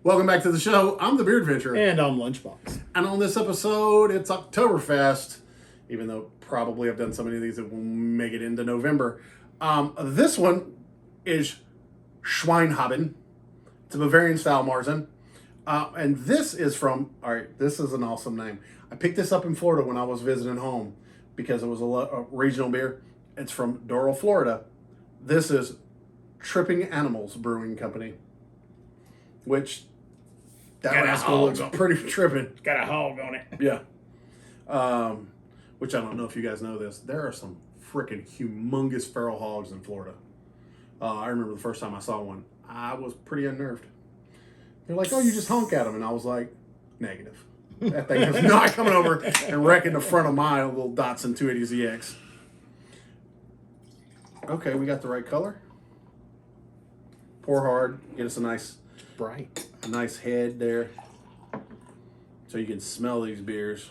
Welcome back to the show. I'm the Beer Adventurer. And I'm Lunchbox. And on this episode, it's Oktoberfest, even though probably I've done so many of these that will make it into November. This one is Schwein Haben. It's a Bavarian-style Märzen. And this is from, this is an awesome name. I picked this up in Florida when I was visiting home because it was a regional beer. It's from Doral, Florida. This is Tripping Animals Brewing Company, which that rascal looks pretty tripping. Got a hog on it. Yeah. Which I don't know if you guys know this. There are some freaking humongous feral hogs in Florida. I remember the first time I saw one, I was pretty unnerved. They're like, oh, you just honk at them. And I was like, negative. That thing is not coming over and wrecking the front of my little Datsun 280ZX. Okay, we got the right color. Pour hard. Get us a nice, bright, a nice head there, so you can smell these beers.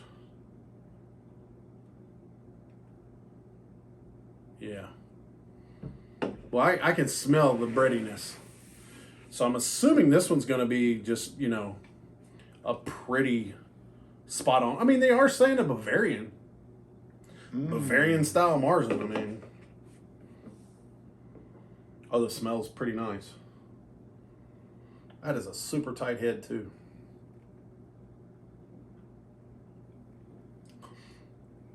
Yeah. Well, I can smell the breadiness. So I'm assuming this one's going to be just, a pretty spot on. I mean, they are saying a Bavarian. Bavarian style Märzen. I mean, oh, the smell's pretty nice. That is a super tight head, too.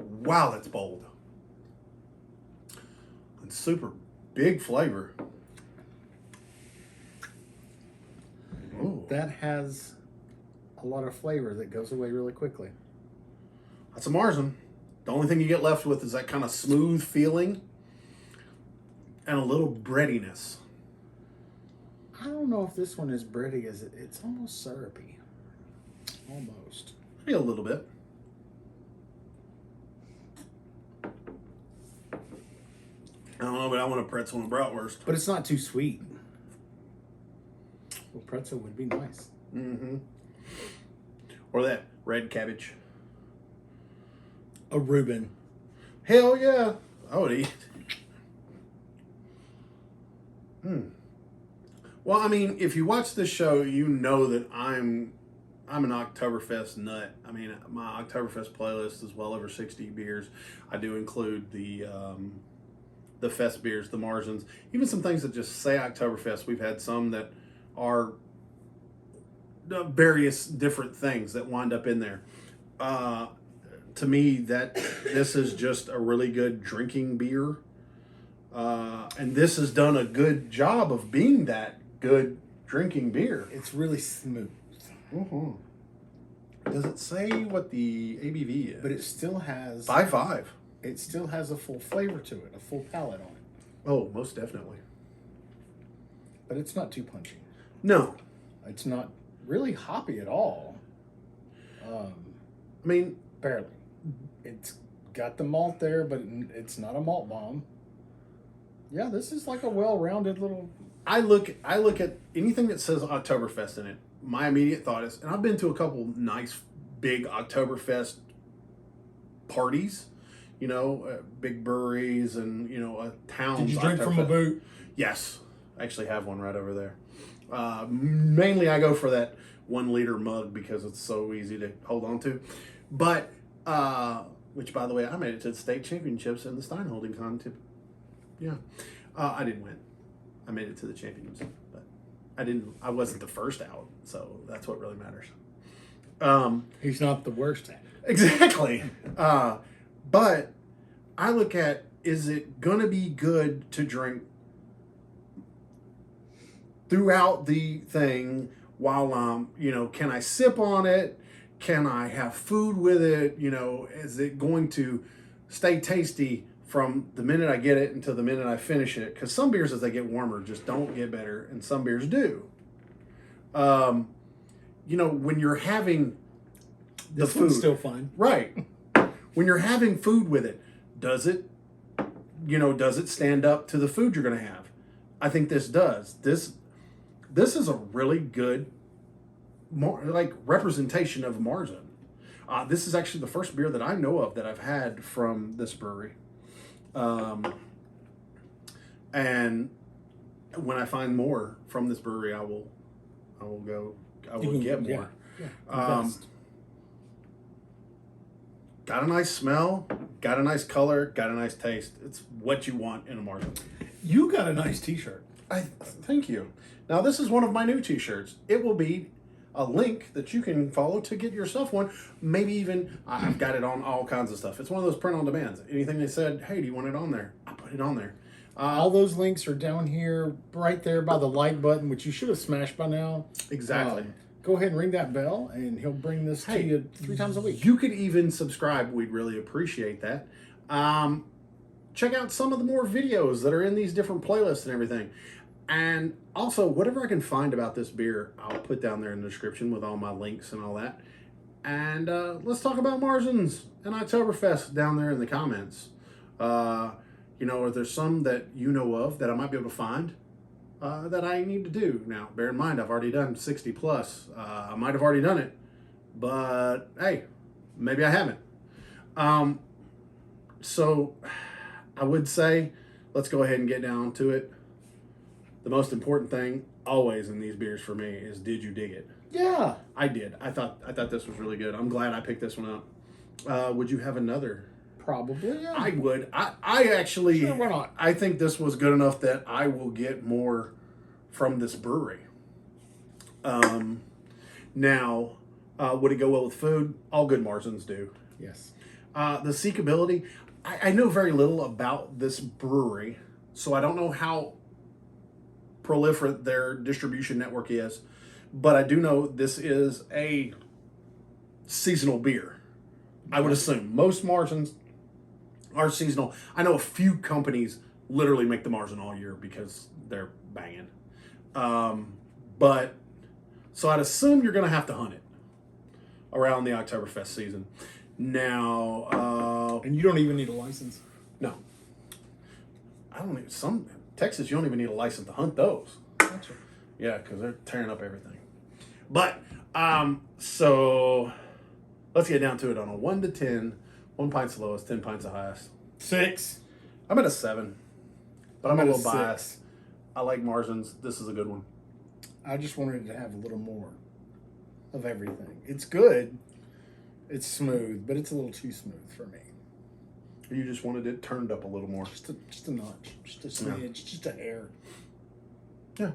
Wow, that's bold. And super big flavor. Ooh. That has a lot of flavor that goes away really quickly. That's a Märzen. The only thing you get left with is that kind of smooth feeling and a little breadiness. I don't know if this one is bready. It's almost syrupy. Almost. Maybe a little bit. I don't know, but I want a pretzel and a bratwurst. But it's not too sweet. Well, pretzel would be nice. Mm-hmm. Or that red cabbage. A Reuben. Hell yeah. I would eat. Well, I mean, if you watch this show, you know that I'm an Oktoberfest nut. I mean, my Oktoberfest playlist is well over 60 beers. I do include the fest beers, the Märzens, even some things that just say Oktoberfest. We've had some that are various different things that wind up in there. To me, this is just a really good drinking beer. And this has done a good job of being that good drinking beer. It's really smooth. Mm-hmm. Does it say what the ABV is? But it still has... 5.5. It still has a full flavor to it, a full palate on it. Oh, most definitely. But it's not too punchy. No. It's not really hoppy at all. I mean... Barely. It's got the malt there, but it's not a malt bomb. Yeah, this is like a well-rounded little... I look at anything that says Oktoberfest in it. My immediate thought is, and I've been to a couple nice big Oktoberfest parties, big breweries and towns. Did you drink from a boot? Yes, I actually have one right over there. Mainly, I go for that 1 liter mug because it's so easy to hold on to. But which, by the way, I made it to the state championships in the Stein holding contest. Yeah, I didn't win. I made it to the champions, but I wasn't the first out, so that's what really matters. He's not the worst at it. Exactly. But I look at, is it going to be good to drink throughout the thing while can I sip on it? Can I have food with it? Is it going to stay tasty from the minute I get it until the minute I finish it? Because some beers, as they get warmer, just don't get better, and some beers do. When you're having the food, one's still fine, right? When you're having food with it, does it stand up to the food you're going to have? I think this does. This is a really good, representation of Märzen. This is actually the first beer that I know of that I've had from this brewery. And when I find more from this brewery, I will go will get more. Yeah. Um, got a nice smell, got a nice color, got a nice taste. It's what you want in a Märzen. You got a nice T-shirt. Thank you. Now this is one of my new T-shirts. It will be a link that you can follow to get yourself one. Maybe even I've got it on all kinds of stuff. It's one of those print on demands. Anything they said, hey, do you want it on there? I put it on there. All those links are down here, right there by the like button, which you should have smashed by now. Exactly. Go ahead and ring that bell, and he'll bring this to you 3 times a week. You could even subscribe. We'd really appreciate that. Check out some of the more videos that are in these different playlists and everything. And also, whatever I can find about this beer, I'll put down there in the description with all my links and all that. And let's talk about Märzens and Oktoberfest down there in the comments. If there's some that you know of that I might be able to find that I need to do. Now, bear in mind, I've already done 60 plus. I might have already done it, but hey, maybe I haven't. So I would say, let's go ahead and get down to it. The most important thing always in these beers for me is, did you dig it? Yeah, I did. I thought this was really good. I'm glad I picked this one up. Would you have another? probably. Yeah. I would. I actually. Sure, why not? I think this was good enough that I will get more from this brewery. Now, would it go well with food? All good Märzens do. Yes. The seekability. I know very little about this brewery, so I don't know how proliferate their distribution network is, but I do know this is a seasonal beer. I would assume most Märzens are seasonal. I know a few companies literally make the Märzen all year because they're banging. But so I'd assume you're going to have to hunt it around the Oktoberfest season. Now, And you don't even need a license. no, I don't need some Texas. You don't even need a license to hunt those. Gotcha. Yeah, because they're tearing up everything. But so let's get down to it on a 1 to 10. 1 pint's the lowest, 10 pints the highest. 6. I'm at a 7, but I'm a at a little 6. biased. I like Märzens. This is a good one. I just wanted to have a little more of everything. It's good. It's smooth, but it's a little too smooth for me. You just wanted it turned up a little more. Just a notch, just a smidge, just a hair, Yeah.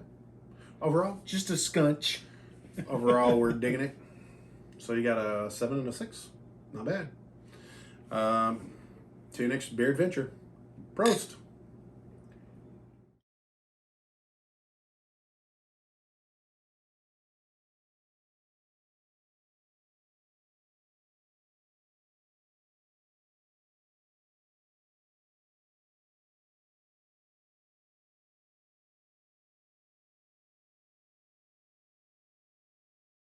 Overall, just a scunch. we're digging it. So you got a 7 and a 6. Not bad. To your next beer adventure. Prost.